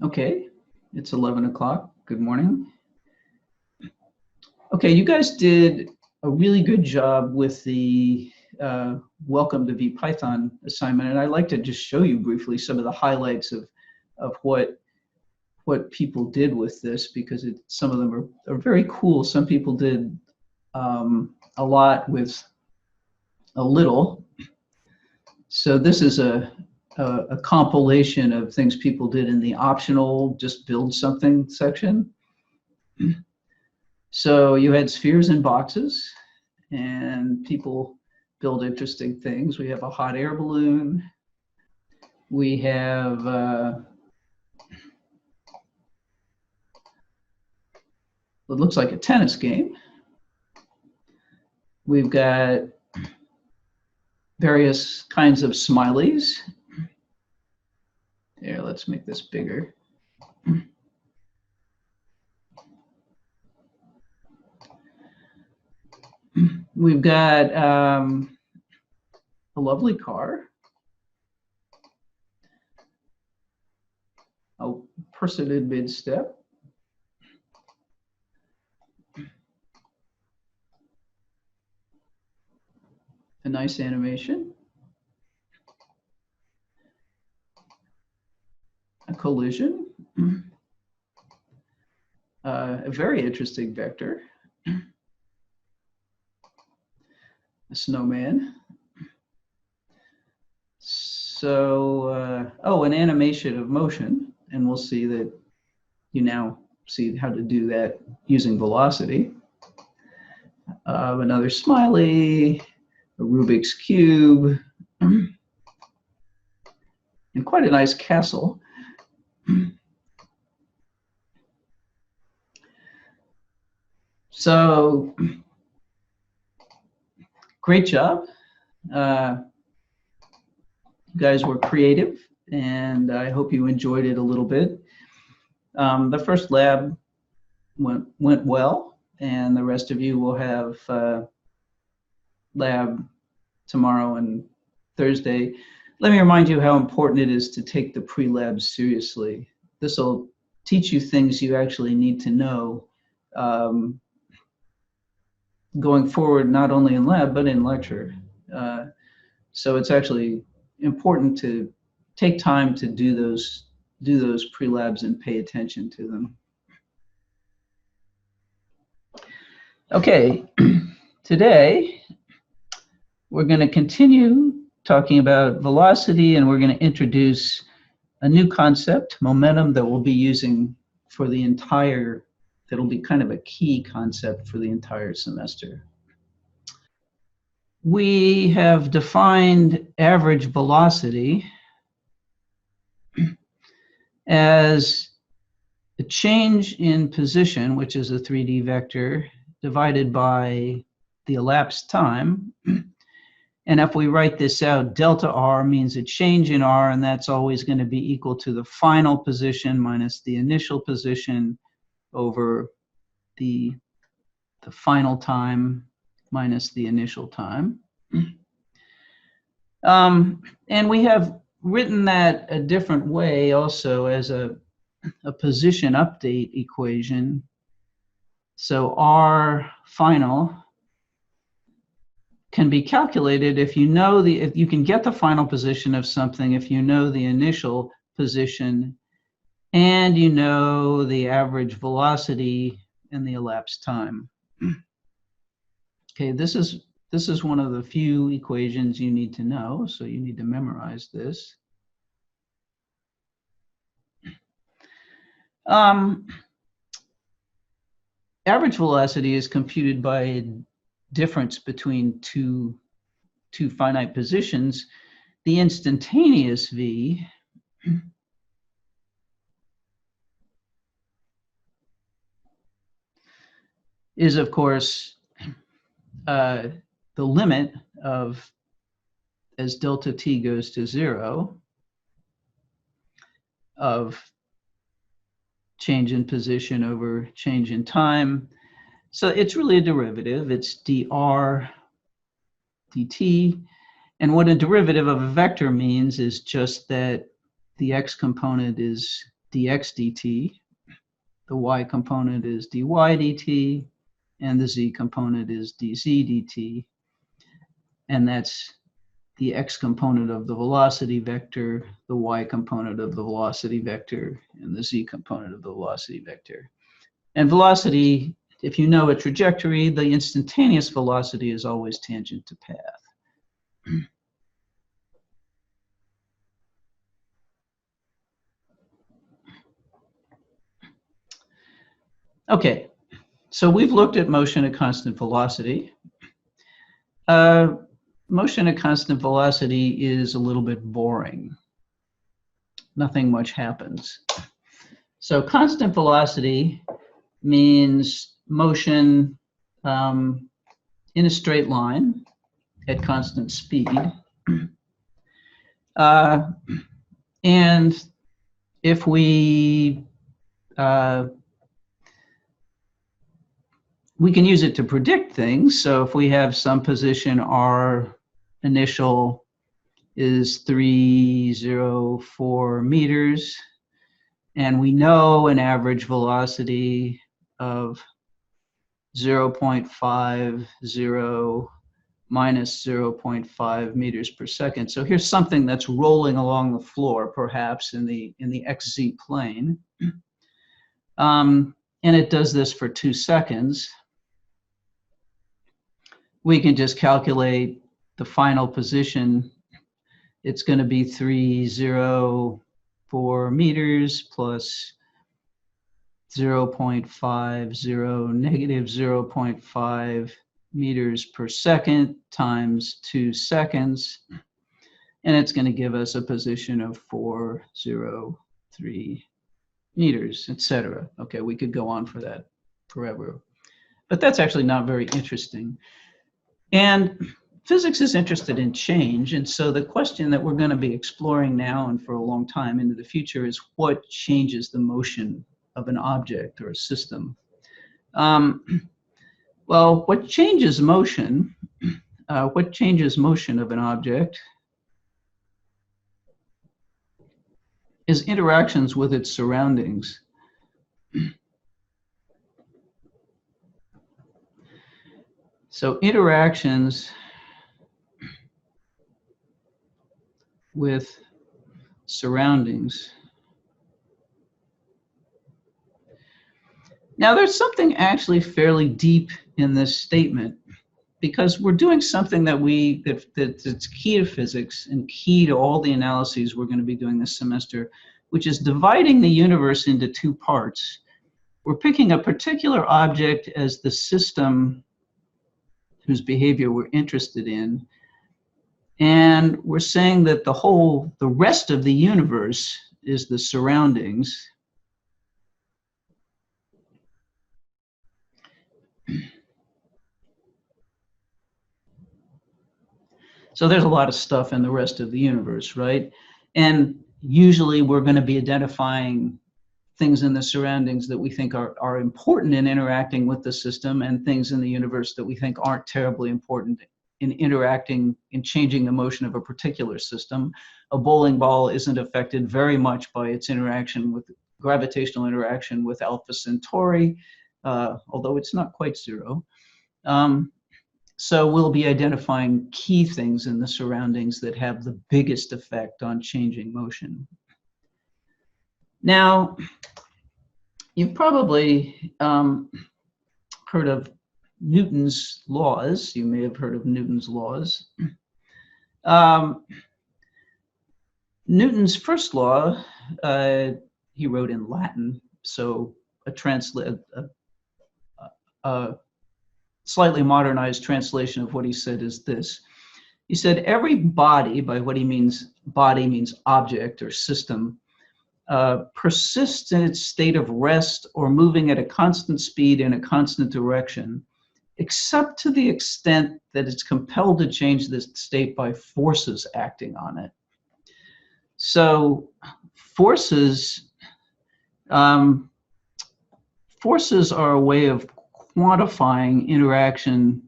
Okay, it's 11 o'clock. Good morning. Okay, you guys did a really good job with the Welcome to VPython assignment, and I'd like to just show you briefly some of the highlights of what people did with this, because some of them are very cool. Some people did a lot with a little. So this is a compilation of things people did in the optional just build something section. So you had spheres and boxes, and people build interesting things. We have a hot air balloon. We have what looks like a tennis game. We've got various kinds of smileys. Here, let's make this bigger. We've got a lovely car, a person in mid-step, a nice animation, a collision, a very interesting vector, a snowman. So, oh, an animation of motion, and we'll see that you now see how to do that using velocity. Another smiley, a Rubik's Cube, and quite a nice castle. So, great job. You guys were creative, and I hope you enjoyed it a little bit. The first lab went well, and the rest of you will have lab tomorrow and Thursday. Let me remind you how important it is to take the pre-lab seriously. This will teach you things you actually need to know going forward, not only in lab, but in lecture. So it's actually important to take time to do those pre-labs and pay attention to them. Okay, today we're going to continue talking about velocity, and we're going to introduce a new concept, momentum, that we'll be using for the entire, that'll be kind of a key concept for the entire semester. We have defined average velocity as a change in position, which is a 3D vector, divided by the elapsed time. And if we write this out, delta R means a change in R, and that's always going to be equal to the final position minus the initial position over the final time minus the initial time. And we have written that a different way also as a position update equation. So R final can be calculated if you know if you can get the final position of something if you know the initial position and you know the average velocity and the elapsed time. Okay, this is one of the few equations you need to know, so you need to memorize this. Average velocity is computed by a difference between two finite positions. The instantaneous v is, of course, the limit of, as delta t goes to 0, of change in position over change in time. So it's really a derivative. It's dr dt. And what a derivative of a vector means is just that the x component is dx dt, the y component is dy dt, and the z component is dz dt. And that's the x component of the velocity vector, the y component of the velocity vector, and the z component of the velocity vector. And velocity, if you know a trajectory, the instantaneous velocity is always tangent to path. Okay, so we've looked at motion at constant velocity. Motion at constant velocity is a little bit boring. Nothing much happens. So constant velocity means motion in a straight line at constant speed. And if we can use it to predict things. So if we have some position, our initial is 304 meters, and we know an average velocity of 0.50 minus 0.5 meters per second. So here's something that's rolling along the floor, perhaps in the xz plane. And it does this for 2 seconds. We can just calculate the final position. It's going to be 304 meters plus 0.50 negative 0.5 meters per second times 2 seconds. And it's going to give us a position of 403 meters, etc. Okay, we could go on for that forever. But that's actually not very interesting. And physics is interested in change, and so the question that we're going to be exploring now and for a long time into the future is what changes the motion of an object or a system. Well, what changes motion of an object is interactions with its surroundings. So interactions with surroundings. Now, there's something actually fairly deep in this statement, because we're doing something that's key to physics and key to all the analyses we're going to be doing this semester, which is dividing the universe into 2 parts. We're picking a particular object as the system whose behavior we're interested in, and we're saying that the rest of the universe is the surroundings. So there's a lot of stuff in the rest of the universe, right? And usually we're going to be identifying things in the surroundings that we think are important in interacting with the system, and things in the universe that we think aren't terribly important in interacting, in changing the motion of a particular system. A bowling ball isn't affected very much by its interaction with gravitational interaction with Alpha Centauri, although it's not quite 0. So we'll be identifying key things in the surroundings that have the biggest effect on changing motion. Now, you've probably heard of Newton's laws. You may have heard of Newton's laws. Newton's first law, he wrote in Latin, so a slightly modernized translation of what he said is this. He said, every body, by what he means, body means object or system, persists in its state of rest or moving at a constant speed in a constant direction, except to the extent that it's compelled to change this state by forces acting on it. So forces are a way of quantifying interaction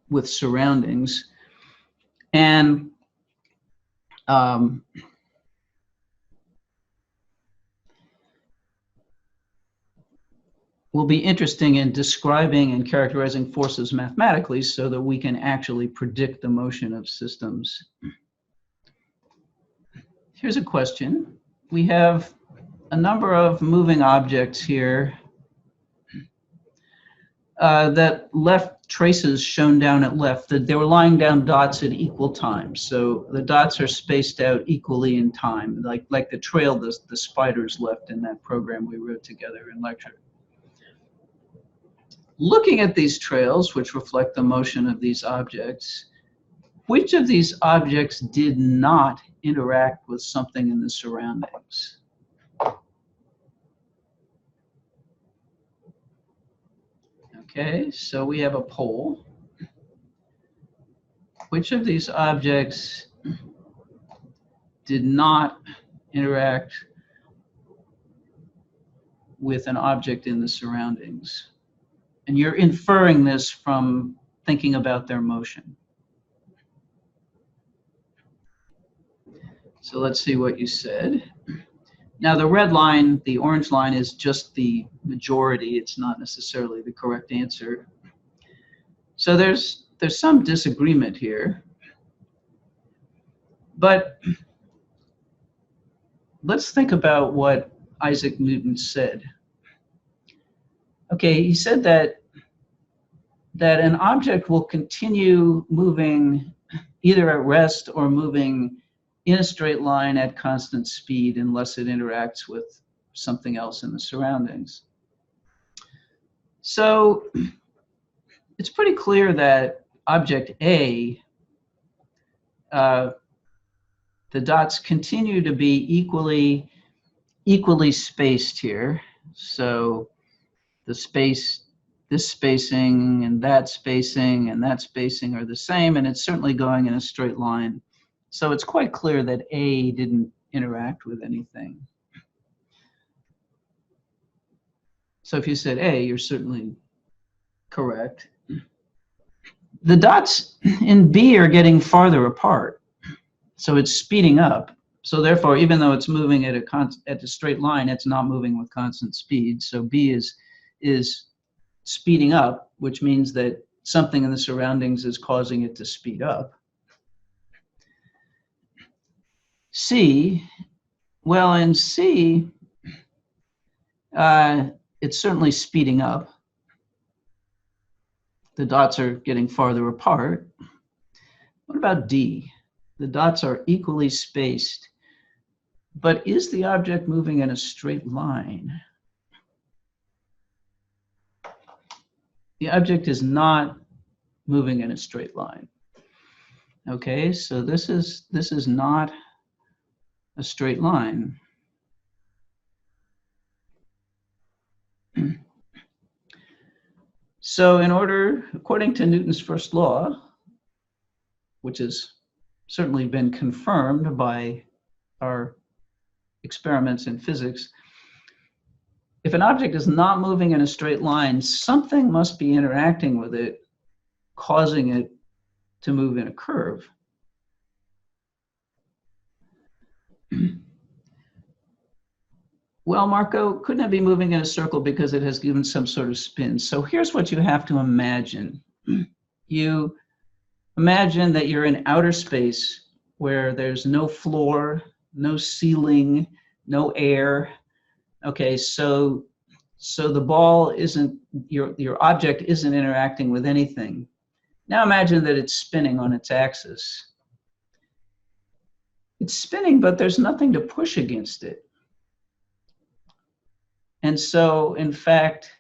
with surroundings. And will be interesting in describing and characterizing forces mathematically so that we can actually predict the motion of systems. Here's a question. We have a number of moving objects here that left traces shown down at left, that they were lying down dots at equal times. So the dots are spaced out equally in time, like the trail the spiders left in that program we wrote together in lecture. Looking at these trails, which reflect the motion of these objects, which of these objects did not interact with something in the surroundings? Okay, so we have a poll. Which of these objects did not interact with an object in the surroundings? And you're inferring this from thinking about their motion. So let's see what you said. Now the red line, the orange line, is just the majority. It's not necessarily the correct answer. So there's some disagreement here. But let's think about what Isaac Newton said. Okay, he said that an object will continue moving either at rest or moving in a straight line at constant speed unless it interacts with something else in the surroundings. So it's pretty clear that object A, the dots continue to be equally spaced here. So the space, this spacing and that spacing are the same, and it's certainly going in a straight line. So it's quite clear that A didn't interact with anything. So if you said A, you're certainly correct. The dots in B are getting farther apart, so it's speeding up. So therefore, even though it's moving at a straight line, it's not moving with constant speed. So B is speeding up, which means that something in the surroundings is causing it to speed up. C, well, in C, it's certainly speeding up. The dots are getting farther apart. What about D? The dots are equally spaced, but is the object moving in a straight line? The object is not moving in a straight line. Okay, so this is not a straight line. So according to Newton's first law, which has certainly been confirmed by our experiments in physics, if an object is not moving in a straight line, something must be interacting with it, causing it to move in a curve. Well, Marco, couldn't it be moving in a circle because it has given some sort of spin? So here's what you have to imagine. You imagine that you're in outer space where there's no floor, no ceiling, no air. Okay, so the ball isn't, your object isn't interacting with anything. Now imagine that it's spinning on its axis. It's spinning, but there's nothing to push against it. And so, in fact,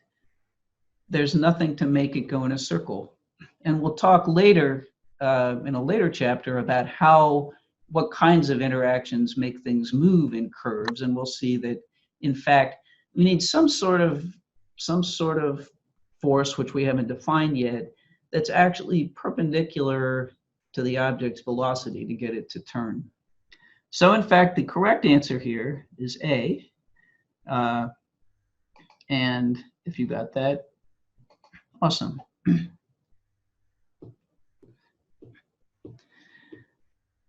there's nothing to make it go in a circle. And we'll talk later, in a later chapter, about what kinds of interactions make things move in curves. And we'll see that, in fact, we need some sort of force, which we haven't defined yet, that's actually perpendicular to the object's velocity to get it to turn. So, in fact, the correct answer here is A. And if you got that, awesome.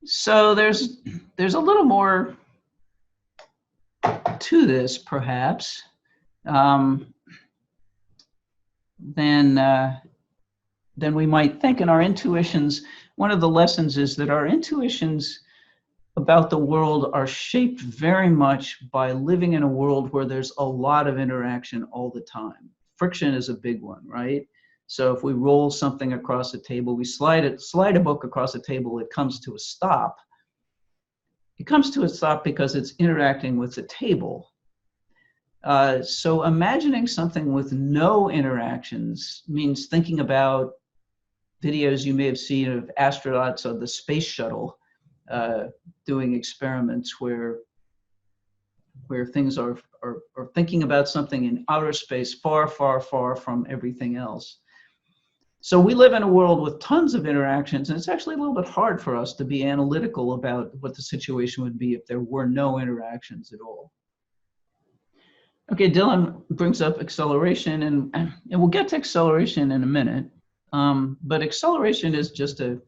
So there's a little more to this, perhaps. than we might think. And our intuitions, one of the lessons is that our intuitions about the world are shaped very much by living in a world where there's a lot of interaction all the time. Friction is a big one, right? So if we roll something across the table, we slide a book across the table, it comes to a stop. It comes to a stop because it's interacting with the table. So imagining something with no interactions means thinking about videos you may have seen of astronauts of the space shuttle doing experiments where things are thinking about something in outer space, far, far, far from everything else. So we live in a world with tons of interactions, and it's actually a little bit hard for us to be analytical about what the situation would be if there were no interactions at all. Okay, Dylan brings up acceleration, and we'll get to acceleration in a minute. But acceleration is just a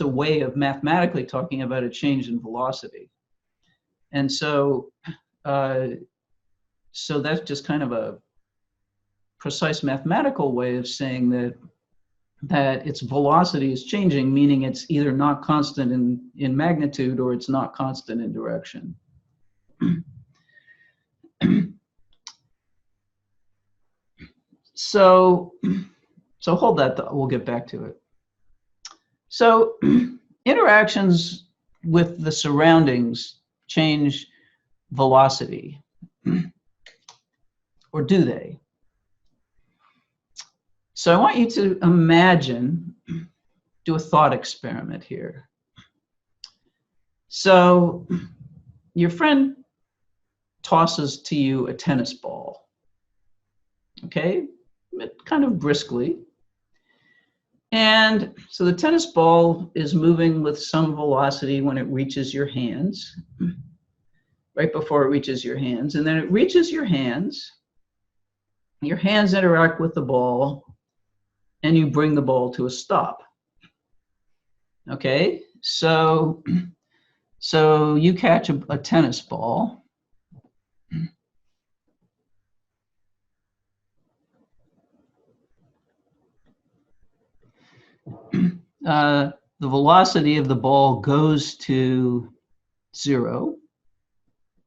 way of mathematically talking about a change in velocity. And so that's just kind of a precise mathematical way of saying that its velocity is changing, meaning it's either not constant in magnitude or it's not constant in direction. So hold that thought. We'll get back to it. So interactions with the surroundings change velocity, or do they? So I want you to imagine, do a thought experiment here. So your friend tosses to you a tennis ball, okay, kind of briskly. And so the tennis ball is moving with some velocity when it reaches your hands, right before it reaches your hands. And then it reaches your hands interact with the ball, and you bring the ball to a stop. Okay, so you catch a tennis ball. The velocity of the ball goes to 0.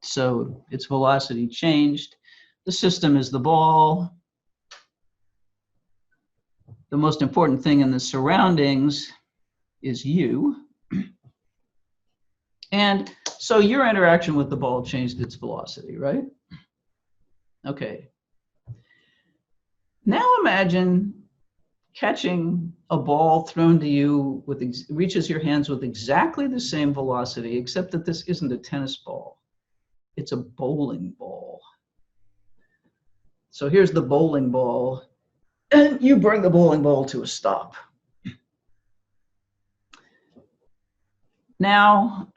So its velocity changed. The system is the ball. The most important thing in the surroundings is you. And so your interaction with the ball changed its velocity, right? Okay. Now imagine catching a ball thrown to you reaches your hands with exactly the same velocity, except that this isn't a tennis ball. It's a bowling ball. So here's the bowling ball, and you bring the bowling ball to a stop. Now,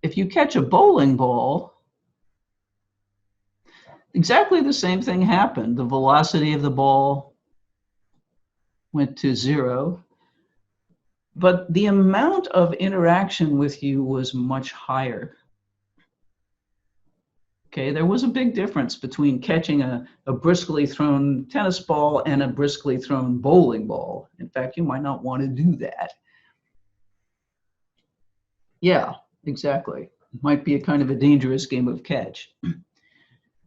if you catch a bowling ball, exactly the same thing happened. The velocity of the ball went to 0, but the amount of interaction with you was much higher. Okay, there was a big difference between catching a briskly thrown tennis ball and a briskly thrown bowling ball. In fact, you might not want to do that. Yeah, exactly. It might be a kind of a dangerous game of catch.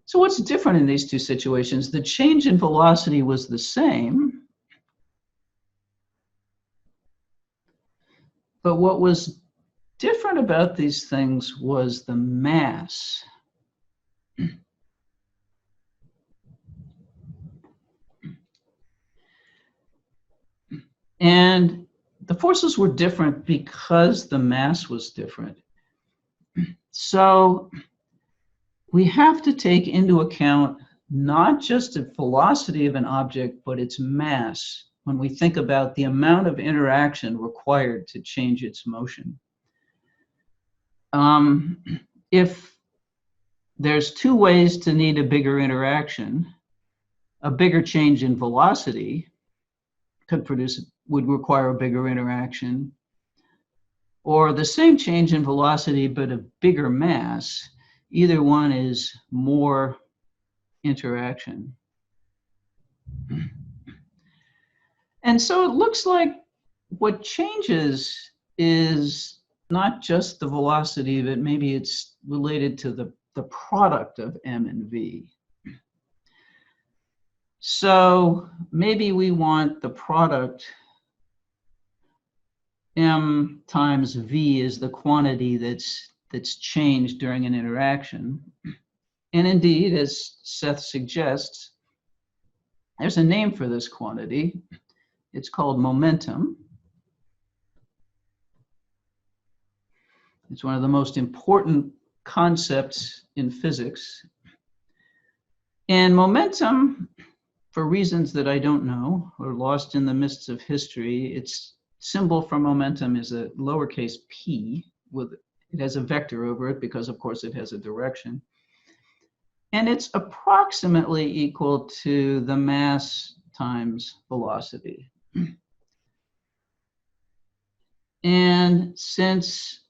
So what's different in these two situations? The change in velocity was the same, but what was different about these things was the mass. And the forces were different because the mass was different. So we have to take into account not just the velocity of an object, but its mass when we think about the amount of interaction required to change its motion. If there's two ways to need a bigger interaction, a bigger change in velocity would require a bigger interaction, or the same change in velocity but a bigger mass. Either one is more interaction. And so it looks like what changes is not just the velocity, but maybe it's related to the product of m and v. So maybe we want the product m times v is the quantity that's changed during an interaction. And indeed, as Seth suggests, there's a name for this quantity. It's called momentum. It's one of the most important concepts in physics. And momentum, for reasons that I don't know or lost in the mists of history, its symbol for momentum is a lowercase p. It has a vector over it because, of course, it has a direction. And it's approximately equal to the mass times velocity. And since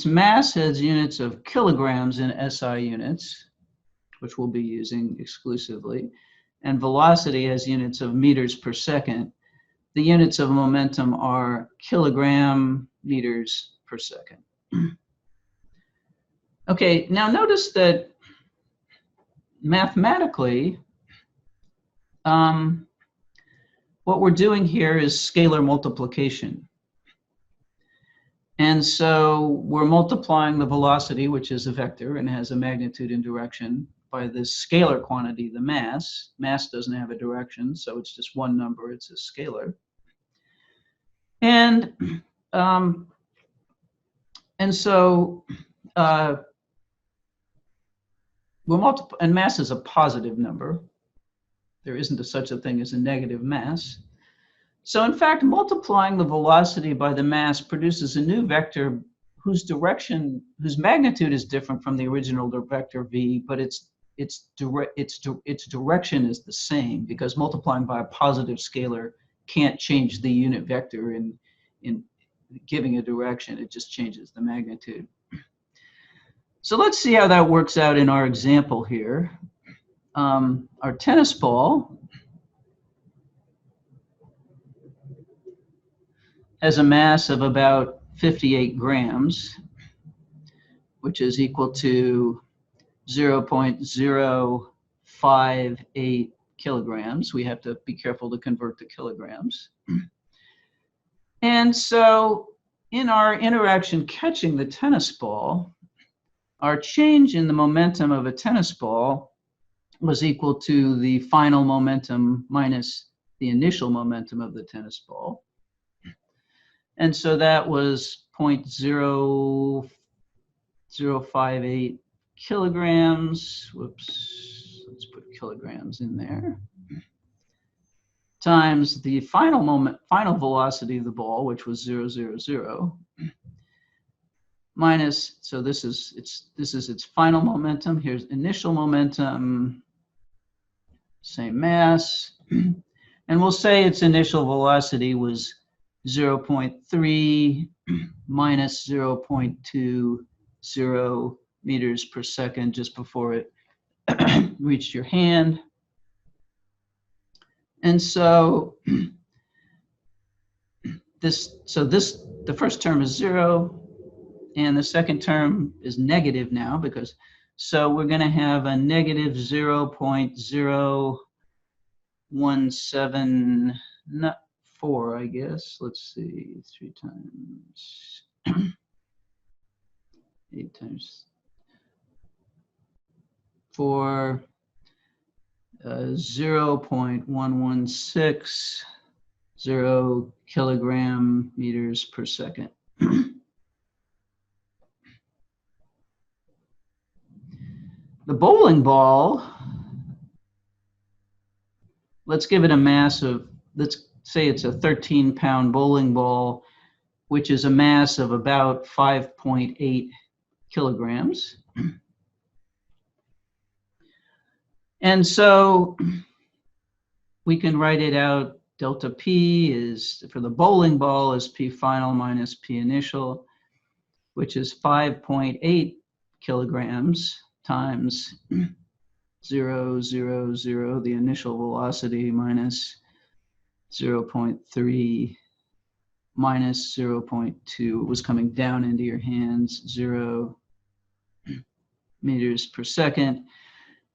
mass has units of kilograms in SI units, which we'll be using exclusively, and velocity has units of meters per second, the units of momentum are kilogram meters per second. Okay, now notice that mathematically, what we're doing here is scalar multiplication. And so we're multiplying the velocity, which is a vector and has a magnitude and direction, by this scalar quantity, the mass. Mass doesn't have a direction, so it's just one number, it's a scalar. And so we'll multiply, and mass is a positive number. There isn't such a thing as a negative mass. So in fact, multiplying the velocity by the mass produces a new vector whose magnitude is different from the original vector v, but its direction is the same, because multiplying by a positive scalar can't change the unit vector in giving a direction. It just changes the magnitude. So let's see how that works out in our example here. Our tennis ball has a mass of about 58 grams, which is equal to 0.058 kilograms. We have to be careful to convert to kilograms. And so in our interaction catching the tennis ball, our change in the momentum of a tennis ball was equal to the final momentum minus the initial momentum of the tennis ball. And so that was 0.0058 kilograms. Whoops, let's put kilograms in there. Times the final velocity of the ball, which was 0.000, minus, so this is its final momentum. Here's initial momentum, same mass, and we'll say its initial velocity was 0.3 minus 0.20 meters per second just before it reached your hand. And so the first term is 0, and the second term is negative now, because so we're going to have a negative 0.0174, I guess. Let's see, 3 times 8 times 4, 0.1160 kilogram meters per second. The bowling ball, let's give it a mass of, let's say it's a 13-pound bowling ball, which is a mass of about 5.8 kilograms. And so we can write it out. Delta P is, for the bowling ball, is P final minus P initial, which is 5.8 kilograms times 0, 0, 0, the initial velocity, minus 0.3, minus 0.2. It was coming down into your hands, 0 meters per second.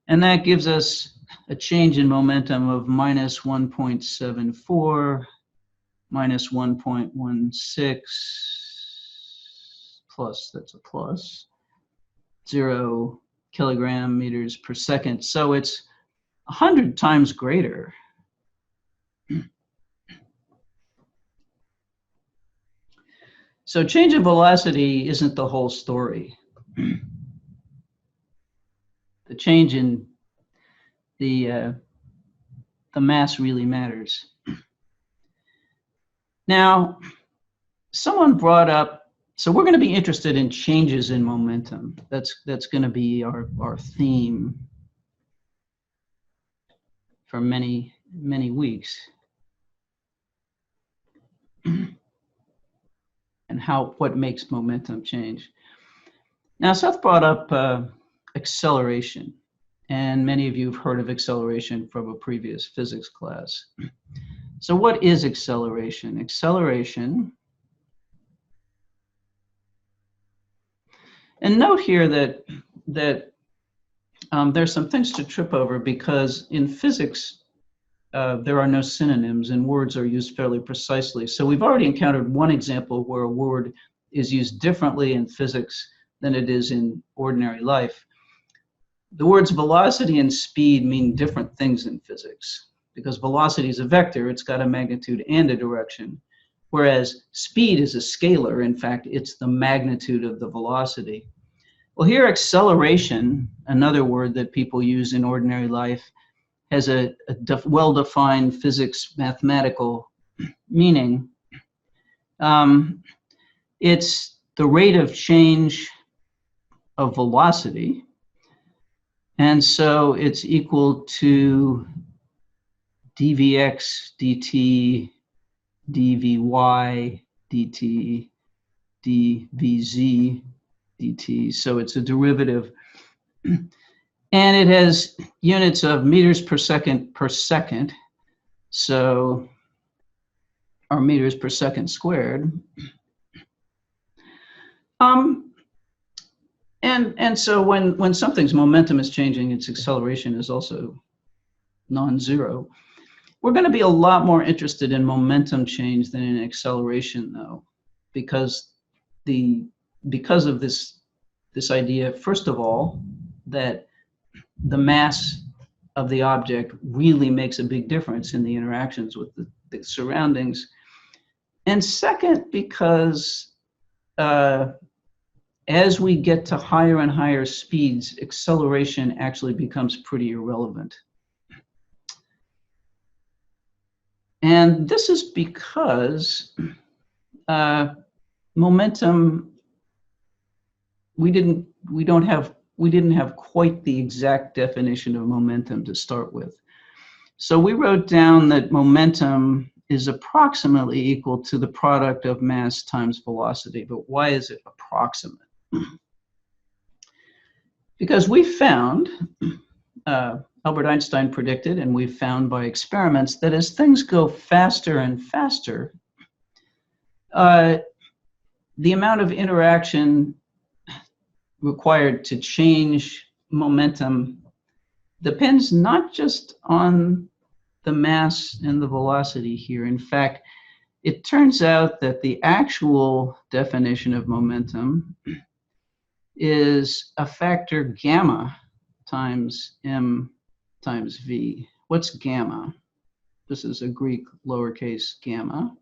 And that gives us a change in momentum of minus 1.74, minus 1.16, plus, that's a plus, 0 kilogram meters per second. So it's 100 times greater. So change in velocity isn't the whole story. The change in the mass really matters. Now, someone brought up, so we're going to be interested in changes in momentum. That's going to be our theme for many, many weeks. And what makes momentum change. Now, Seth brought up acceleration, and many of you have heard of acceleration from a previous physics class. So what is acceleration? Acceleration, and note here that there's some things to trip over, because in physics, there are no synonyms and words are used fairly precisely. So we've already encountered one example where a word is used differently in physics than it is in ordinary life. The words velocity and speed mean different things in physics, because velocity is a vector, it's got a magnitude and a direction, whereas speed is a scalar. In fact, it's the magnitude of the velocity. Well, here acceleration, another word that people use in ordinary life, has a well-defined physics mathematical meaning. It's the rate of change of velocity, and so it's equal to dvx dt, dvy dt, dvz dt. So it's a derivative. And it has units of meters per second, so our meters per second squared. And so when something's momentum is changing, its acceleration is also non-zero. We're going to be a lot more interested in momentum change than in acceleration, though, because of this idea, first of all, that the mass of the object really makes a big difference in the interactions with the surroundings. And second, because as we get to higher and higher speeds, acceleration actually becomes pretty irrelevant. And this is because momentum, we didn't have quite the exact definition of momentum to start with. So we wrote down that momentum is approximately equal to the product of mass times velocity. But why is it approximate? Because we found, Albert Einstein predicted, and we found by experiments, that as things go faster and faster, the amount of interaction required to change momentum depends not just on the mass and the velocity here. In fact, it turns out that the actual definition of momentum is a factor gamma times m times v. What's gamma? This is a Greek lowercase gamma.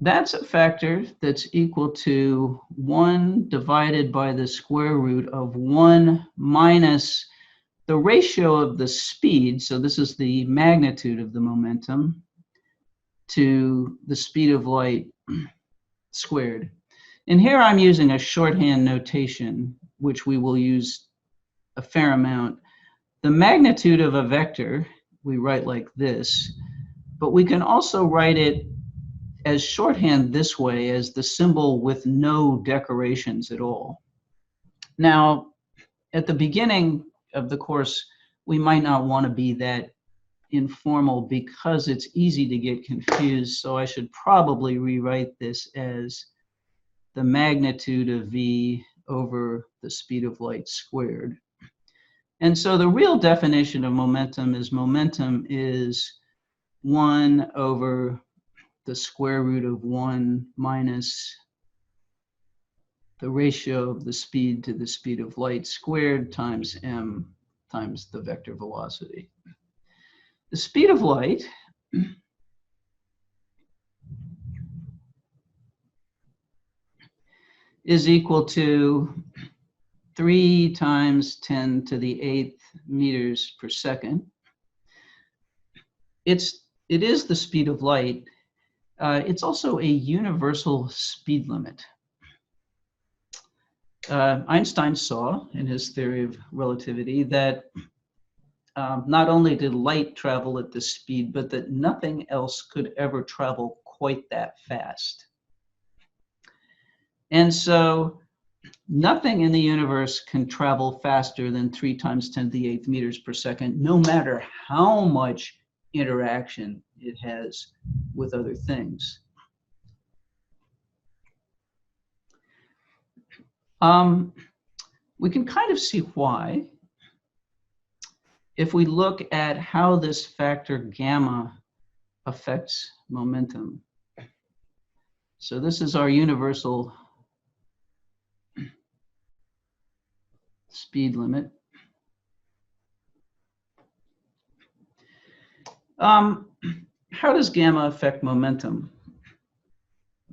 That's a factor that's equal to 1 divided by the square root of 1 minus the ratio of the speed, so this is the magnitude of the momentum, to the speed of light squared. And here I'm using a shorthand notation, which we will use a fair amount. The magnitude of a vector, we write like this, but we can also write it as shorthand this way, as the symbol with no decorations at all. Now, at the beginning of the course, we might not want to be that informal because it's easy to get confused. So I should probably rewrite this as the magnitude of v over the speed of light squared. And so the real definition of momentum is 1 over the square root of 1 minus the ratio of the speed to the speed of light squared times m times the vector velocity. The speed of light is equal to 3 times 10 to the 8th meters per second. It is the speed of light. It's also a universal speed limit. Einstein saw in his theory of relativity that not only did light travel at this speed, but that nothing else could ever travel quite that fast. And so nothing in the universe can travel faster than 3 times 10 to the 8th meters per second, no matter how much interaction it has with other things. We can kind of see why if we look at how this factor gamma affects momentum. So this is our universal speed limit. How does gamma affect momentum?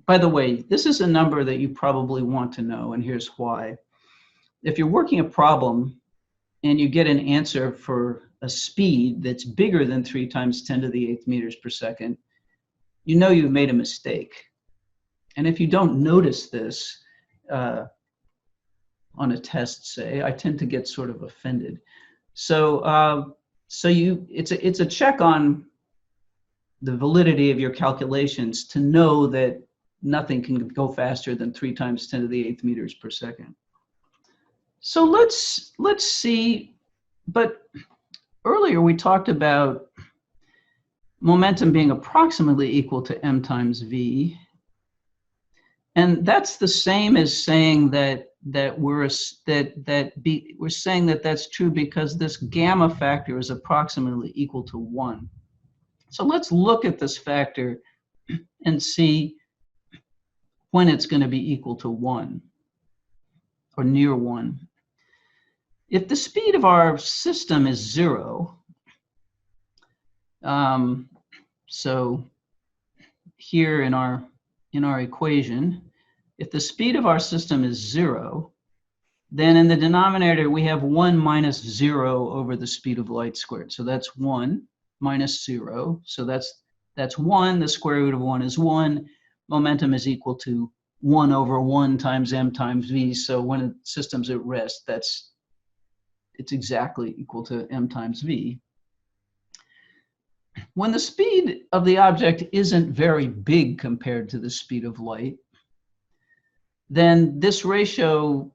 By the way, this is a number that you probably want to know, and here's why. If you're working a problem and you get an answer for a speed that's bigger than 3 times 10 to the 8th meters per second, you know you've made a mistake. And if you don't notice this on a test, say, I tend to get sort of offended. So, it's a check on the validity of your calculations to know that nothing can go faster than 3 times 10 to the 8th meters per second. So let's see, but earlier we talked about momentum being approximately equal to m times v. And that's the same as saying we're saying that that's true because this gamma factor is approximately equal to 1. So let's look at this factor and see when it's going to be equal to 1 or near 1. If the speed of our system is 0, so here in our equation, if the speed of our system is 0, then in the denominator we have 1 minus 0 over the speed of light squared. So that's 1 minus 0. So that's 1. The square root of 1 is 1. Momentum is equal to 1 over 1 times m times v. So when a system's at rest, it's exactly equal to m times v. When the speed of the object isn't very big compared to the speed of light, then this ratio,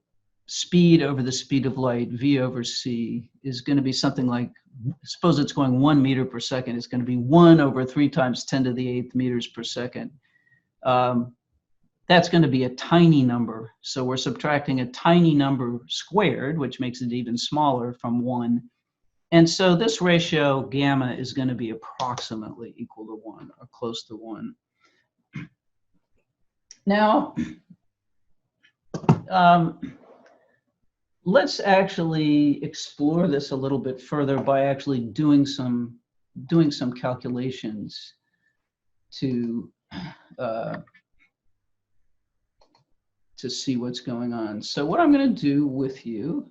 speed over the speed of light, v over c, is going to be something like, suppose it's going 1 meter per second, it's going to be 1 over 3 times 10 to the 8th meters per second. That's going to be a tiny number. So we're subtracting a tiny number squared, which makes it even smaller, from 1. And so this ratio, gamma, is going to be approximately equal to 1 or close to 1. Now, let's actually explore this a little bit further by actually doing some calculations to see what's going on. So what I'm going to do with you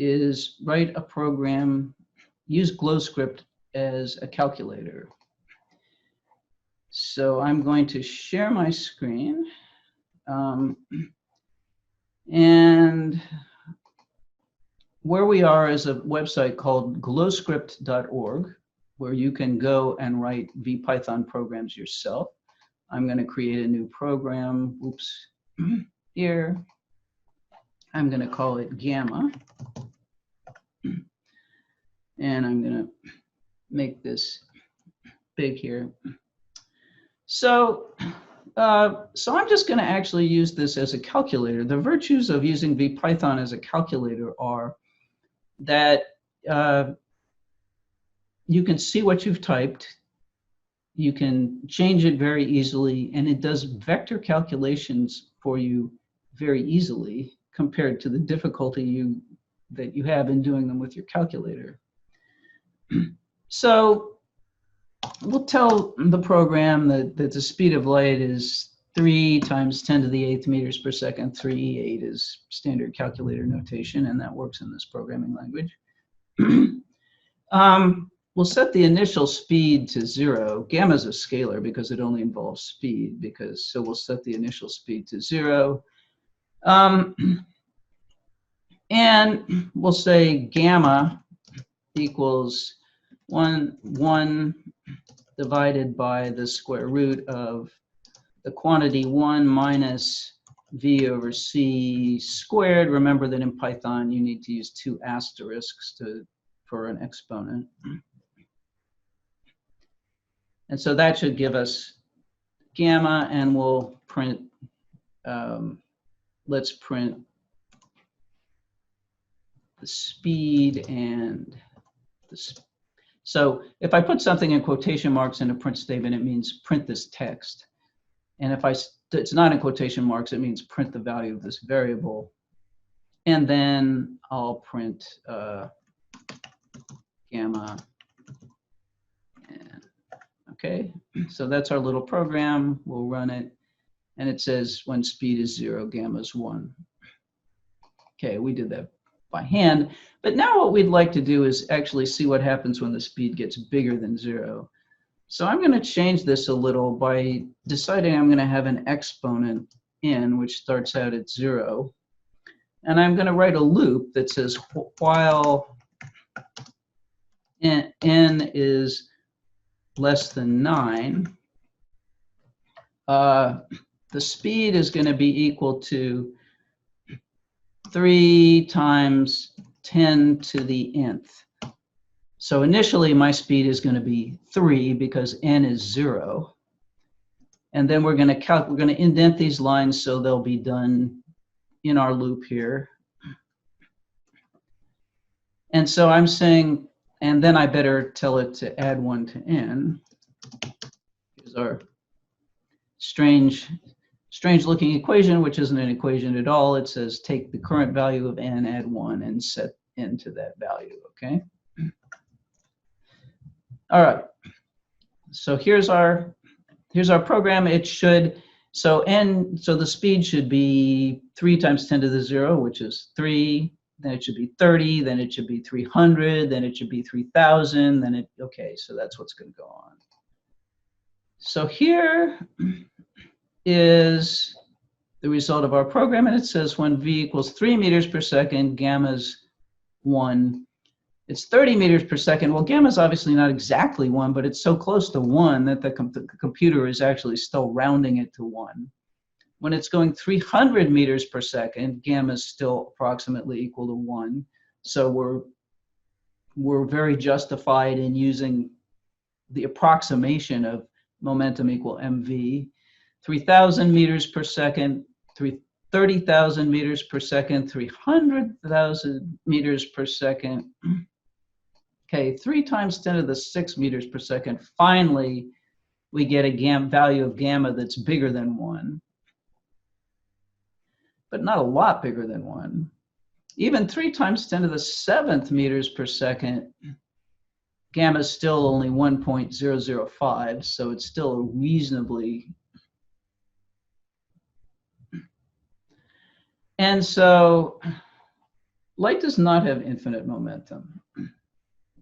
is write a program, use GlowScript as a calculator. So I'm going to share my screen. And where we are is a website called glowscript.org, where you can go and write VPython programs yourself. I'm going to create a new program. Oops. Here. I'm going to call it gamma. And I'm going to make this big here. So I'm just going to actually use this as a calculator. The virtues of using VPython as a calculator are that you can see what you've typed, you can change it very easily, and it does vector calculations for you very easily compared to the difficulty that you have in doing them with your calculator. So we'll tell the program that the speed of light is 3 times 10 to the 8th meters per second. 3e8 is standard calculator notation, and that works in this programming language. We'll set the initial speed to 0. Gamma is a scalar because it only involves speed, so we'll set the initial speed to 0. And we'll say gamma equals 1 divided by the square root of the quantity 1 minus v over c squared. Remember that in Python you need to use 2 asterisks for an exponent. And so that should give us gamma, and we'll print, let's print the speed and the So if I put something in quotation marks in a print statement, it means print this text. And if it's not in quotation marks, it means print the value of this variable. And then I'll print gamma. Okay, so that's our little program. We'll run it. And it says when speed is 0, gamma is 1. Okay, we did that by hand. But now what we'd like to do is actually see what happens when the speed gets bigger than 0. So I'm going to change this a little by deciding I'm going to have an exponent n, which starts out at 0. And I'm going to write a loop that says while n is less than 9, the speed is going to be equal to 3 times 10 to the nth. So initially my speed is going to be 3 because n is 0. And then we're going to indent these lines so they'll be done in our loop here. And so I'm saying, and then I better tell it to add 1 to n. Here's our strange looking equation, which isn't an equation at all. It says take the current value of n, add 1, and set n to that value, okay? All right, so here's our program. It should, so the speed should be 3 times 10 to the 0, which is 3, then it should be 30, then it should be 300, then it should be 3,000, then okay, so that's what's going to go on. So here is the result of our program, and it says when v equals 3 meters per second, gamma's 1. It's 30 meters per second. Well, gamma's obviously not exactly 1, but it's so close to 1 that the computer is actually still rounding it to 1. When it's going 300 meters per second, gamma is still approximately equal to 1. So we're very justified in using the approximation of momentum equal mv. 3,000 meters per second, 30,000 meters per second, 300,000 meters per second. Okay, 3 times 10 to the 6 meters per second. Finally, we get a value of gamma that's bigger than 1. But not a lot bigger than 1. Even 3 times 10 to the 7th meters per second, gamma is still only 1.005, so it's still reasonably. And so light does not have infinite momentum.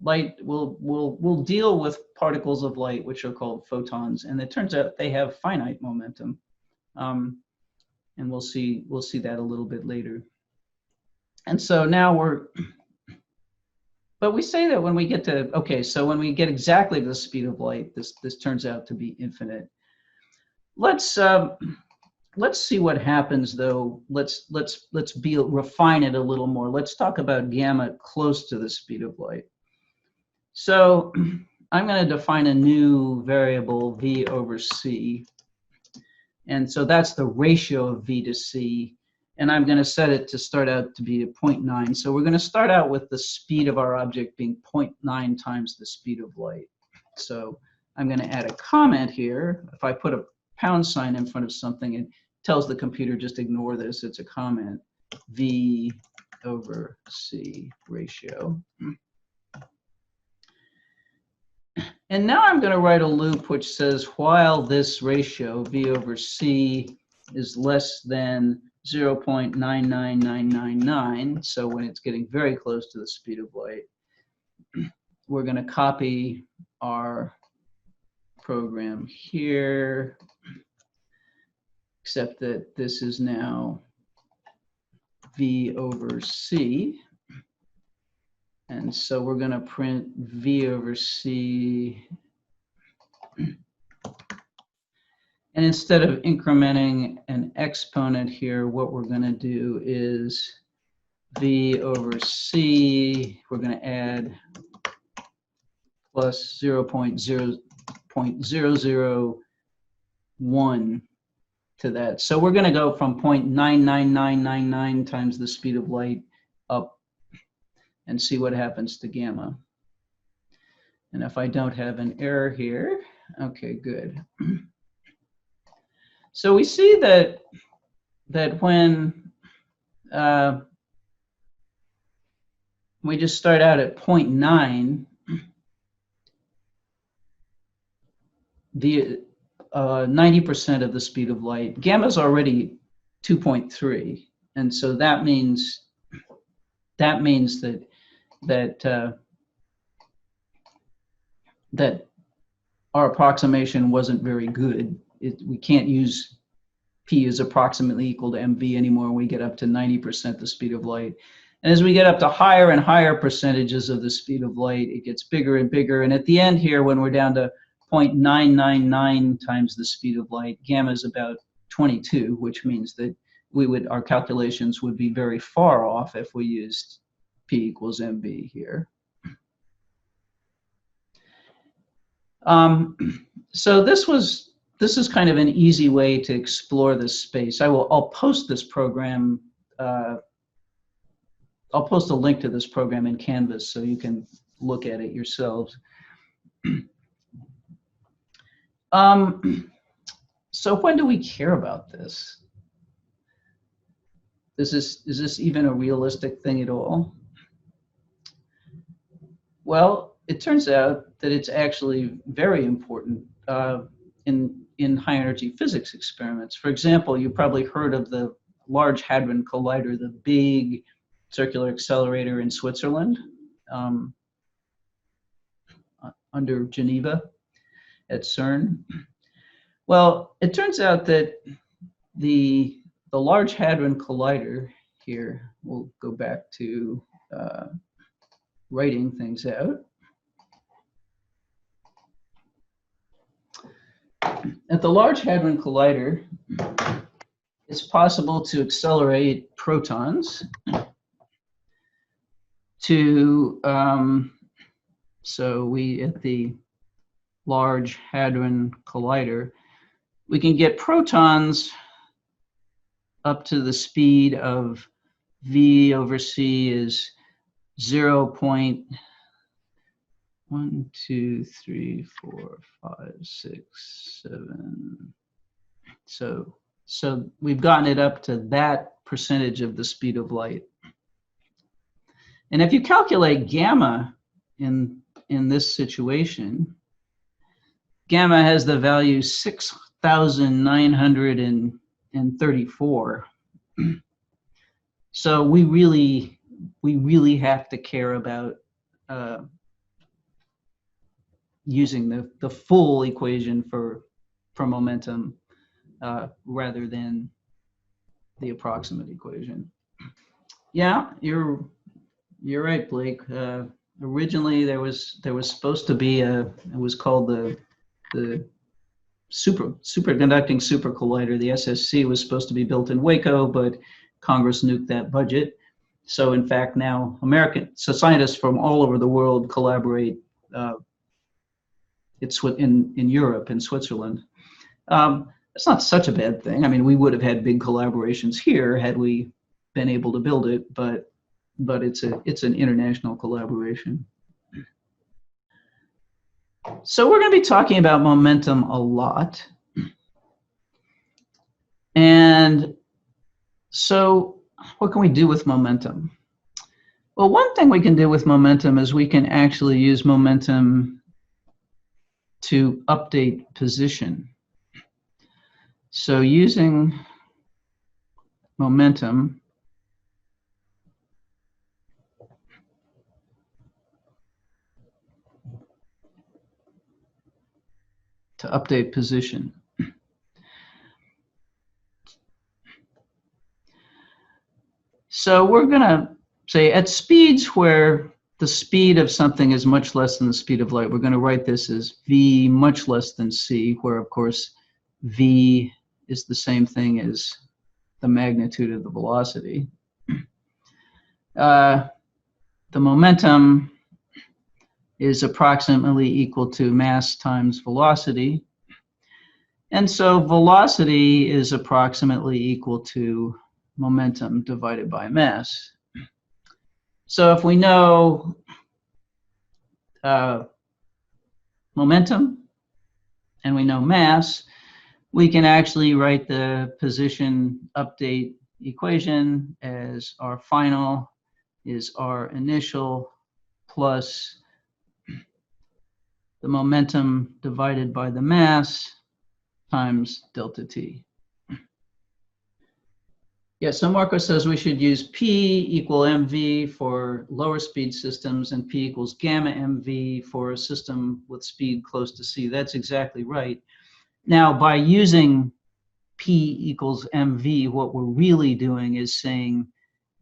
Light will deal with particles of light, which are called photons, and it turns out they have finite momentum. And we'll see that a little bit later. And so now but we say that when we get to, okay, so when we get exactly the speed of light, this turns out to be infinite. Let's let's see what happens though. Let's refine it a little more. Let's talk about gamma close to the speed of light. So I'm going to define a new variable, v over c. And so that's the ratio of v to c. And I'm going to set it to start out to be a 0.9. So we're going to start out with the speed of our object being 0.9 times the speed of light. So I'm going to add a comment here. If I put a pound sign in front of something, it tells the computer just ignore this. It's a comment. V over c ratio. And now I'm going to write a loop which says while this ratio, v over c, is less than 0.99999, so when it's getting very close to the speed of light, we're going to copy our program here, except that this is now v over c. And so we're going to print v over c. And instead of incrementing an exponent here, what we're going to do is v over c, we're going to add plus 0.001 to that. So we're going to go from 0.99999 times the speed of light up and see what happens to gamma. And if I don't have an error here, okay, good. So we see that when we just start out at 0.9, the 90% of the speed of light, gamma is already 2.3, and so that means that our approximation wasn't very good. We can't use p is approximately equal to mv anymore when we get up to 90% the speed of light. And as we get up to higher and higher percentages of the speed of light, it gets bigger and bigger. And at the end here, when we're down to 0.999 times the speed of light, gamma is about 22, which means that our calculations would be very far off if we used p equals mv here. So this is kind of an easy way to explore this space. I'll post this program. I'll post a link to this program in Canvas so you can look at it yourselves. So when do we care about this? Is this even a realistic thing at all? Well, it turns out that it's actually very important in high energy physics experiments. For example, you probably heard of the Large Hadron Collider, the big circular accelerator in Switzerland, under Geneva at CERN. Well, it turns out that the Large Hadron Collider here, we'll go back to writing things out. At the Large Hadron Collider, it's possible to accelerate protons to, so at the Large Hadron Collider, we can get protons up to the speed of v over c is 0.1, 2, 3, 4, 5, 6, 7. So we've gotten it up to that percentage of the speed of light. And if you calculate gamma in this situation, gamma has the value 6,934. So we really have to care about using the full equation for momentum rather than the approximate equation. Yeah, you're right, Blake. Originally there was supposed to be it was called the superconducting super collider. The SSC was supposed to be built in Waco, but Congress nuked that budget. So in fact, now scientists from all over the world collaborate in Europe, in Switzerland. It's not such a bad thing. I mean, we would have had big collaborations here had we been able to build it, but it's an international collaboration. So we're going to be talking about momentum a lot. And so what can we do with momentum? Well, one thing we can do with momentum is we can actually use momentum to update position. So using momentum to update position. So we're going to say at speeds where the speed of something is much less than the speed of light, we're going to write this as v much less than c, where of course v is the same thing as the magnitude of the velocity. The momentum is approximately equal to mass times velocity. And so velocity is approximately equal to momentum divided by mass. So if we know momentum and we know mass, we can actually write the position update equation as our final is our initial plus the momentum divided by the mass times delta t. Yeah, so Marco says we should use P equal mv for lower speed systems and P equals gamma mv for a system with speed close to c. That's exactly right. Now, by using P equals mv, what we're really doing is saying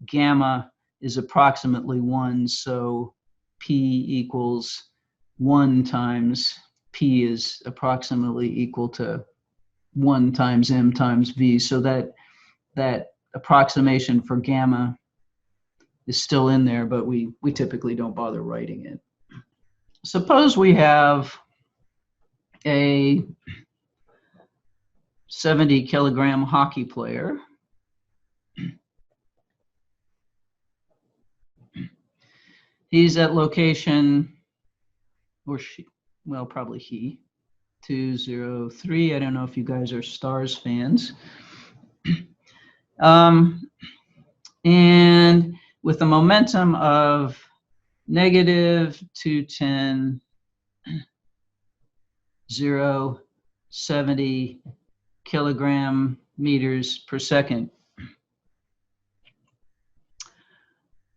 gamma is approximately 1, so P equals 1 times P is approximately equal to 1 times m times v. So that approximation for gamma is still in there, but we typically don't bother writing it. Suppose we have a 70 kilogram hockey player. He's at location, or she, well, probably he, 203. I don't know if you guys are Stars fans. And with a momentum of negative 210, 070 kilogram meters per second.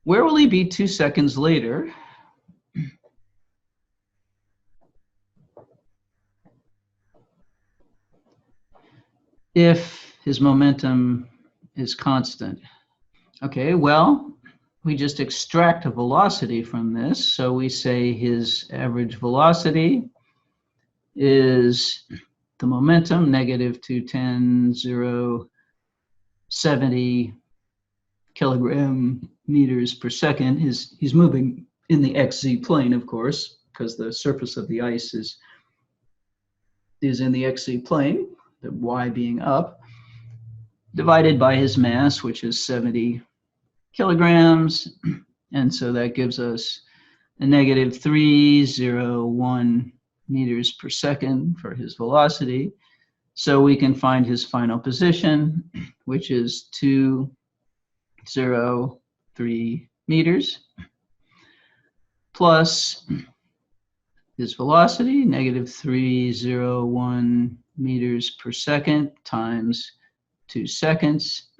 Where will he be 2 seconds later? If his momentum is constant. Okay, well, we just extract a velocity from this. So we say his average velocity is the momentum, negative 210, 070 kilogram meters per second. He's moving in the xz plane, of course, because the surface of the ice is in the xz plane, the y being up, divided by his mass, which is 70 kilograms. And so that gives us a negative 301 meters per second for his velocity. So we can find his final position, which is 203 meters, plus his velocity, negative 301 meters per second times 2 seconds.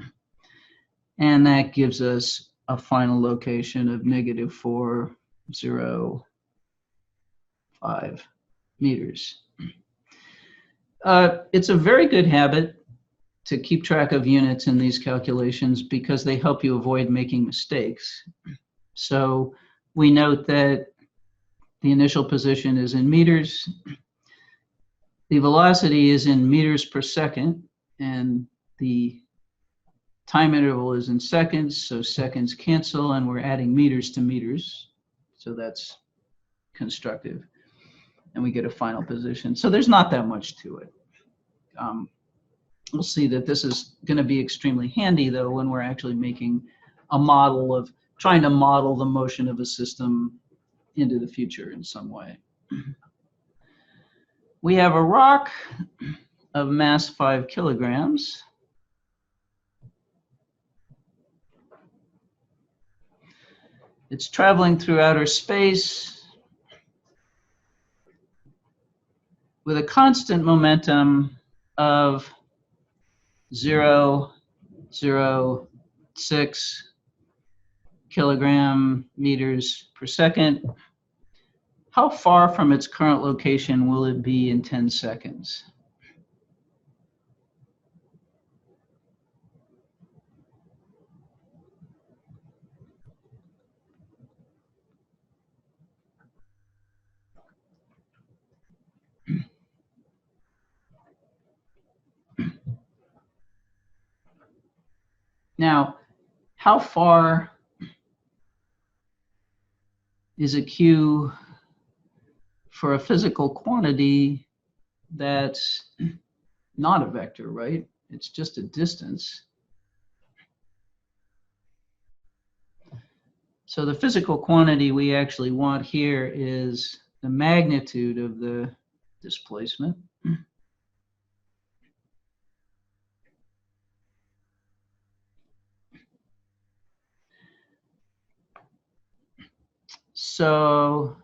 And that gives us a final location of negative 405 meters. It's a very good habit to keep track of units in these calculations because they help you avoid making mistakes. So we note that the initial position is in meters. the velocity is in meters per second, and the time interval is in seconds, so seconds cancel, and we're adding meters to meters. So that's constructive. And we get a final position. So there's not that much to it. We'll see that this is going to be extremely handy, though, when we're actually making a model of trying to model the motion of a system into the future in some way. We have a rock of mass 5 kilograms. It's traveling through outer space with a constant momentum of 0.006 kilogram meters per second. How far from its current location will it be in 10 seconds? Now, how far is a q for a physical quantity that's not a vector, right? It's just a distance. So the physical quantity we actually want here is the magnitude of the displacement. So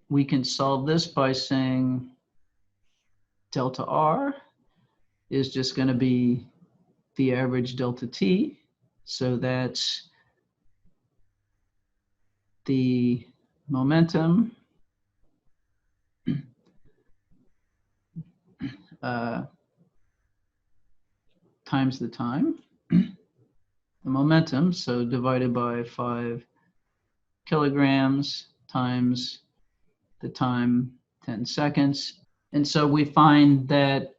we can solve this by saying delta R is just going to be the average delta T. So that's the momentum times the time. The momentum, so divided by 5 kilograms times the time, 10 seconds. And so we find that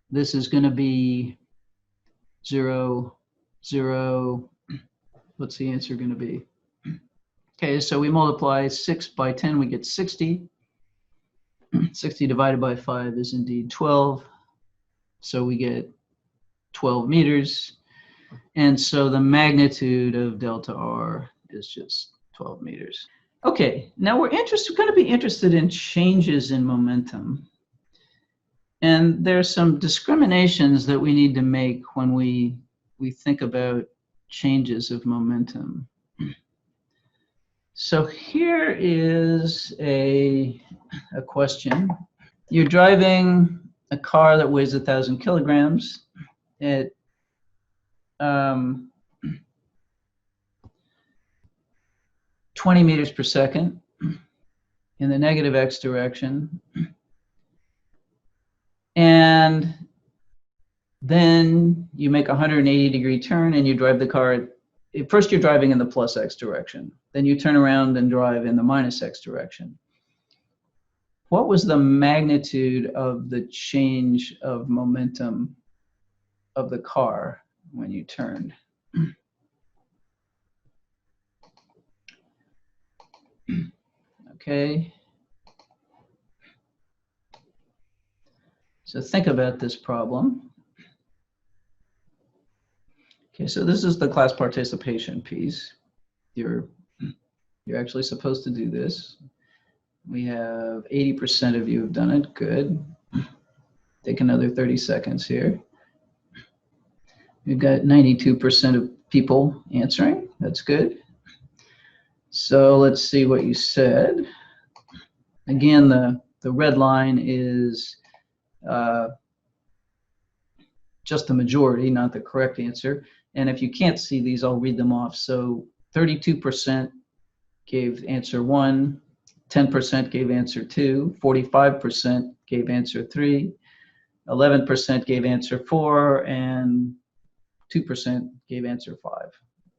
this is going to be 0, 0. What's the answer going to be? Okay, so we multiply 6 by 10, we get 60. 60 divided by 5 is indeed 12. So we get 12 meters. And so the magnitude of delta R is just 12 meters. Okay, now we're going to be interested in changes in momentum. And there's some discriminations that we need to make when we think about changes of momentum. So here is a question. You're driving a car that weighs 1,000 kilograms at 20 meters per second in the negative x direction. And then you make a 180-degree turn and you drive the car. First you're driving in the plus x direction. Then you turn around and drive in the minus x direction. What was the magnitude of the change of momentum of the car when you turned? Okay. So think about this problem. Okay, so this is the class participation piece. You're actually supposed to do this. We have 80% of you have done it. Good. Take another 30 seconds here. We've got 92% of people answering. That's good. So let's see what you said. Again, the red line is just the majority, not the correct answer. And if you can't see these, I'll read them off. So 32% gave answer 1, 10% gave answer 2, 45% gave answer 3, 11% gave answer 4, and 2% gave answer 5.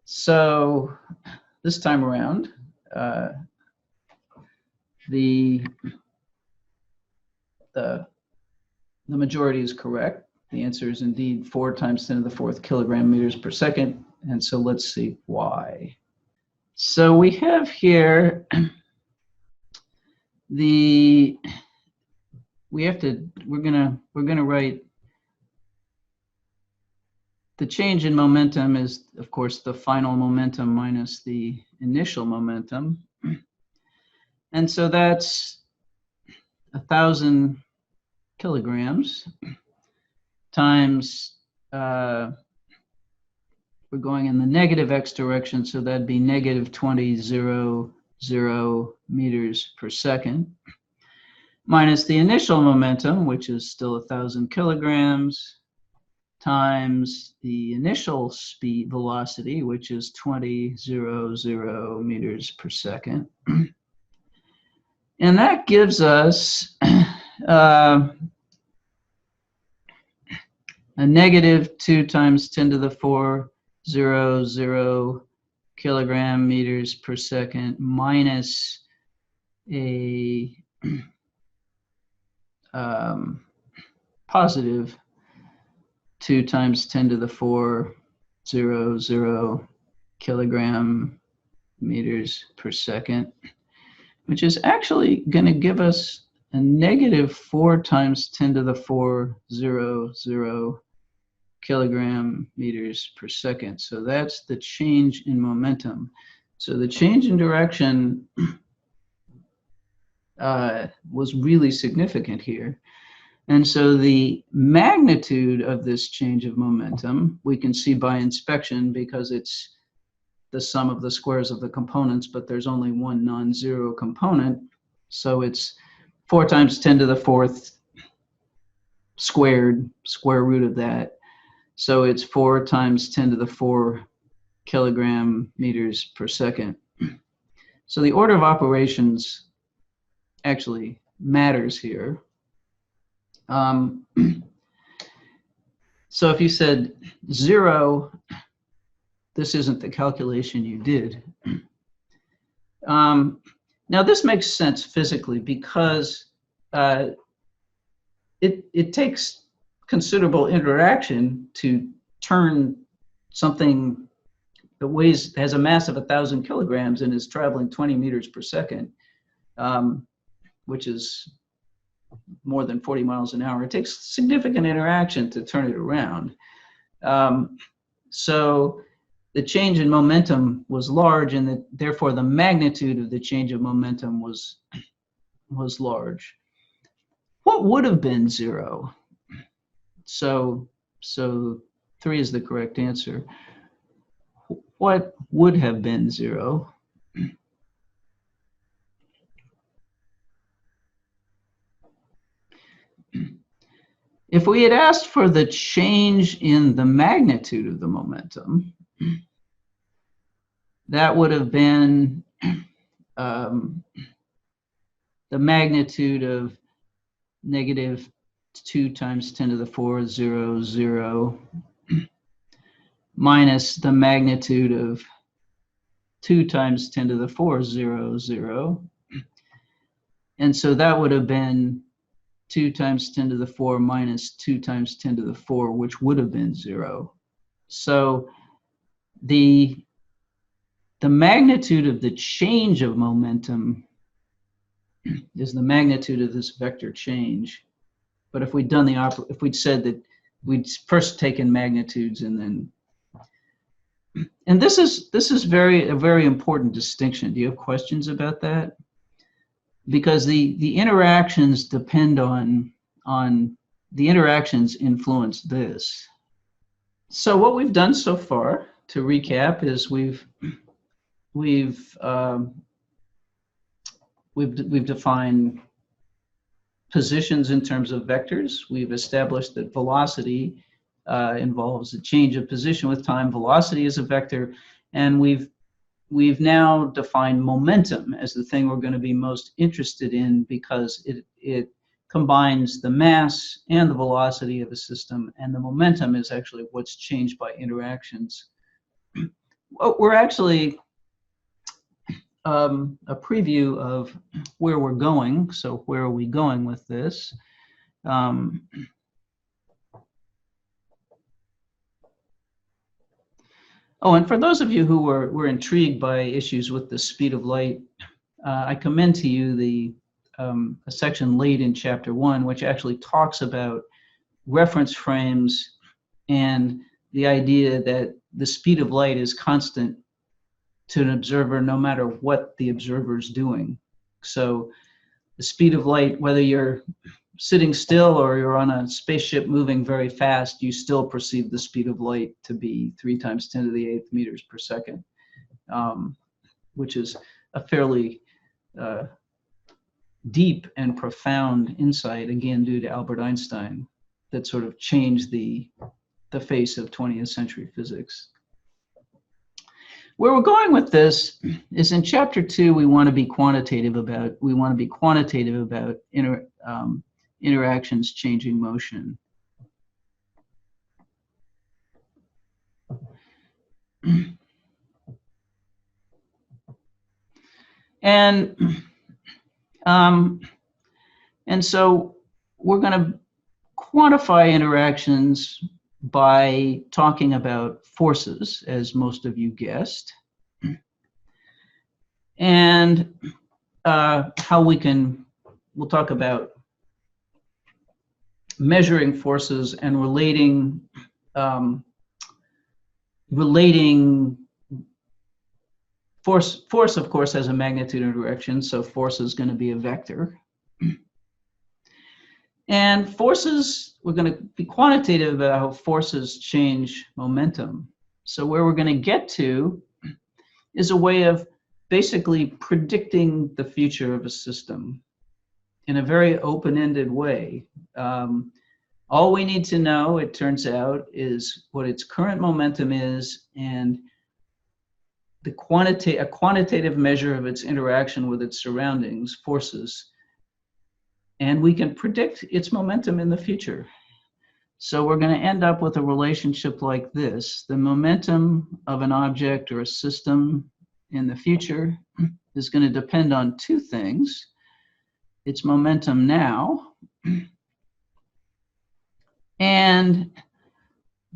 So this time around, the majority is correct. The answer is indeed 4 times 10 to the 4th kilogram meters per second. And so let's see why. So we have here we're gonna write the change in momentum is, of course, the final momentum minus the initial momentum. And so that's 1,000 kilograms times, we're going in the negative x direction, so that'd be negative 20.00 meters per second, minus the initial momentum, which is still 1,000 kilograms, times the initial speed velocity, which is 20.00 meters per second. And that gives us a negative 2 times 10 to the 4, 0.00 kilogram meters per second minus a positive 2 times 10 to the 4, 0.00 kilogram meters per second, which is actually going to give us a negative 4 times 10 to the 4, 0.00 kilogram meters per second. So that's the change in momentum. So the change in direction was really significant here. And so the magnitude of this change of momentum, we can see by inspection because it's the sum of the squares of the components, but there's only one non-zero component. So it's 4 times 10 to the 4th squared, square root of that. So it's 4 times 10 to the 4 kilogram meters per second. So the order of operations actually matters here. So if you said 0, this isn't the calculation you did. Now this makes sense physically because it takes considerable interaction to turn something that has a mass of 1,000 kilograms and is traveling 20 meters per second, which is more than 40 miles an hour. It takes significant interaction to turn it around. So the change in momentum was large, and therefore the magnitude of the change of momentum was large. What would have been 0? So 3 is the correct answer. What would have been 0? If we had asked for the change in the magnitude of the momentum, that would have been the magnitude of negative 2 times 10 to the 4, 0.00 minus the magnitude of 2 times 10 to the 4, 0.00. And so that would have been 2 times 10 to the 4 minus 2 times 10 to the 4, which would have been 0. So the magnitude of the change of momentum is the magnitude of this vector change. But if we'd done if we'd said that we'd first taken magnitudes and then, and this is a very important distinction. Do you have questions about that? Because the interactions depend on the interactions influence this. So what we've done so far, to recap, is we've defined positions in terms of vectors. We've established that velocity involves a change of position with time. Velocity is a vector, and we've now defined momentum as the thing we're going to be most interested in because it combines the mass and the velocity of a system, and the momentum is actually what's changed by interactions. We're actually a preview of where we're going. So where are we going with this? Oh, and for those of you who were intrigued by issues with the speed of light, I commend to you a section late in chapter 1, which actually talks about reference frames and the idea that the speed of light is constant to an observer no matter what the observer is doing. So the speed of light, whether you're sitting still or you're on a spaceship moving very fast, you still perceive the speed of light to be 3 × 10⁸ meters per second, which is a fairly deep and profound insight, again, due to Albert Einstein, that sort of changed the face of 20th century physics. Where we're going with this is in chapter 2, we want to be quantitative about interactions changing motion. And so we're going to quantify interactions by talking about forces, as most of you guessed, and how we'll talk about measuring forces and relating force, of course, has a magnitude and direction, so force is going to be a vector. And forces, we're going to be quantitative about how forces change momentum. So where we're going to get to is a way of basically predicting the future of a system in a very open-ended way. All we need to know, it turns out, is what its current momentum is and a quantitative measure of its interaction with its surroundings, forces, and we can predict its momentum in the future. So we're going to end up with a relationship like this. The momentum of an object or a system in the future is going to depend on 2 things. Its momentum now and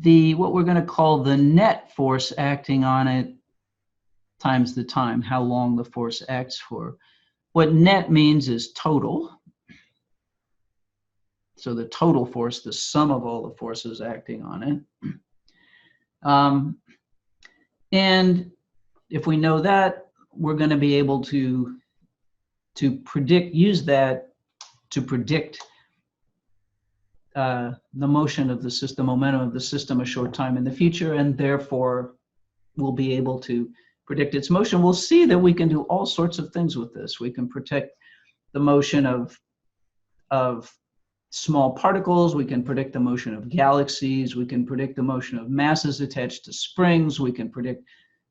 what we're going to call the net force acting on it times the time, how long the force acts for. What net means is total. So the total force, the sum of all the forces acting on it. And if we know that, we're going to be able to use that to predict the motion of the system, momentum of the system a short time in the future, and therefore we'll be able to predict its motion. We'll see that we can do all sorts of things with this. We can predict the motion of small particles, we can predict the motion of galaxies, we can predict the motion of masses attached to springs, we can predict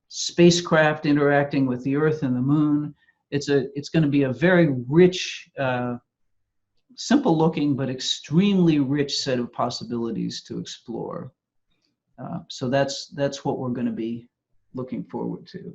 spacecraft interacting with the Earth and the Moon. It's going to be a very rich, simple looking, but extremely rich set of possibilities to explore. So that's what we're going to be looking forward to.